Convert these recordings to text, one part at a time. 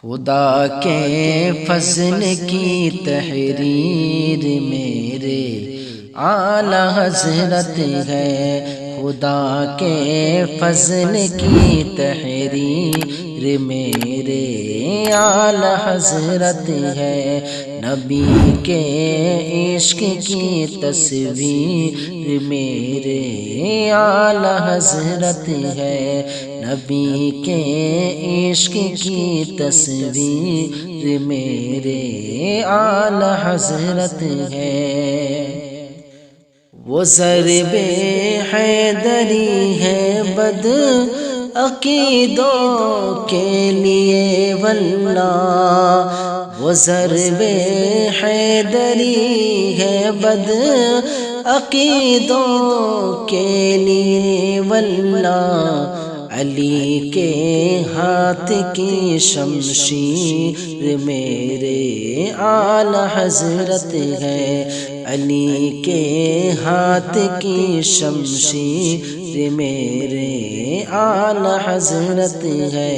خدا کے فضل کی تحریر میرے اعلی حضرت ہے، خدا کے فضل کی تحریر میرے اعلی حضرت ہے، نبی کے عشق کی تصویر میرے اعلی حضرت ہے، نبی کے عشق کی تصویر میرے اعلی حضرت ہے۔ وہ ضرب حیدری ہے بد عقیدوں کے لیے واللہ، وہ ضرب حیدری ہے بد عقیدوں کے لیے واللہ، علی کے ہاتھ کی شمشیر میرے اعلی حضرت ہے، علی کے ہاتھ کی شمشیر میرے اعلی حضرت ہے،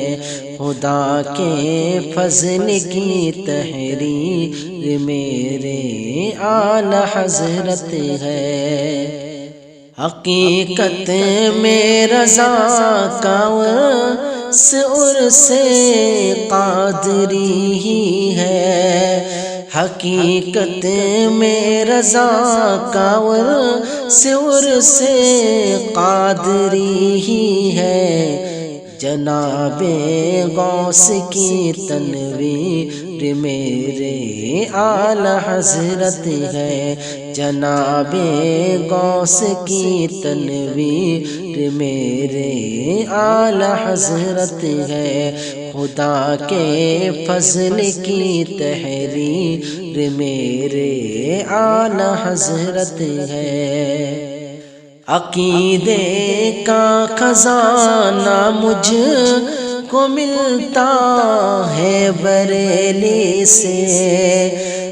خدا کے فضل کی تحریر میرے اعلی حضرت ہے۔ حقیقت میں رضا کا عرص قادری ہی ہے، حقیقت میں رضا کا عرص قادری ہی ہے، جناب غوث کی تنویر میرے اعلی حضرت ہے، جناب غوث کی تنویر میرے اعلی حضرت ہے، خدا کے فضل کی تحریر میرے اعلی حضرت ہے۔ عقیدے کا خزانہ مجھ کو ملتا ہے بریلی سے،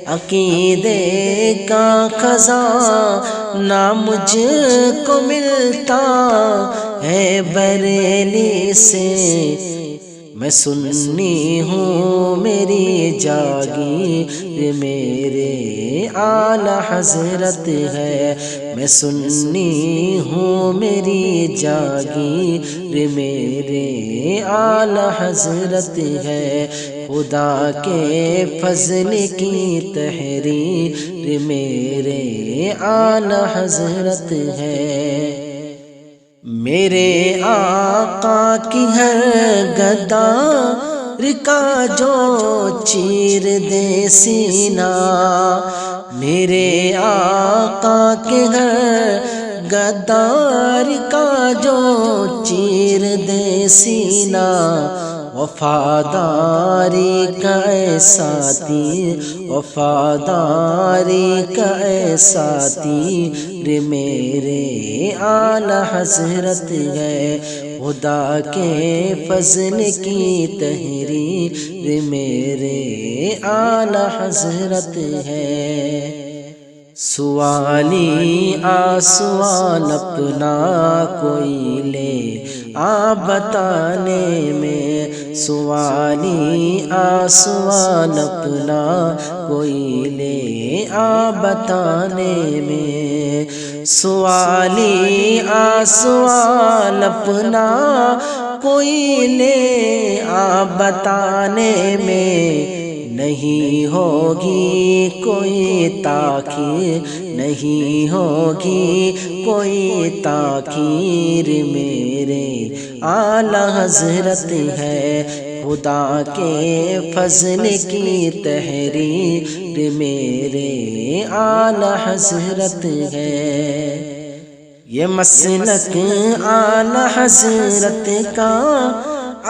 عقیدے کا خزانہ مجھ کو ملتا ہے بریلی سے، میں سنی ہوں میری جاگیر میرے اعلی حضرت ہے، میں سنی ہوں میری جاگیر میرے اعلی حضرت ہے، خدا کے فضل کی تحریر میرے اعلی حضرت ہے۔ میرے آقا کی ہر غدار کا جو چیر دے سینہ، میرے آقا کے ہر غدار کا جو چیر دے سینہ، وفاداری کا ایسا تیر، وفاداری کا ایسا تیر میرے اعلی حضرت ہے، خدا کے فضل کی تحریر میرے اعلی حضرت ہے۔ سوالی سوال اپنا کوئی لے بتانے میں، سوالی سوال اپنا کوئی لے بتانے میں، سوالی سوال اپنا کوئی لے بتانے میں، نہیں ہوگی کوئی تاخیر، نہیں ہوگی کوئی تاخیر میرے اعلی حضرت ہے، خدا کے فضل کی تحریر میرے اعلی حضرت ہے۔ یہ مسلک اعلی حضرت کا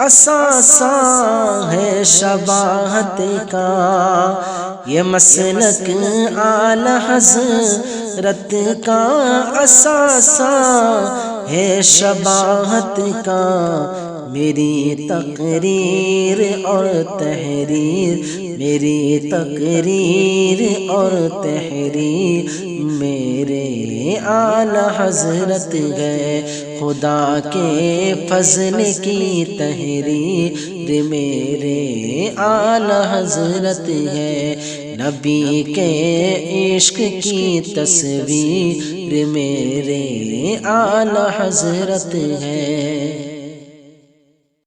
اثاثہ ہے شباہت کا، یہ مسلک اعلی حضرت کا اثاثہ ہے شباہت کا، میری تقریر اور تحریر، میری تقریر اور تحریر میرے اعلی حضرت ہے، خدا کے فضل کی تحریر میرے اعلی حضرت ہے، نبی کے عشق کی تصویر میرے اعلی حضرت ہے۔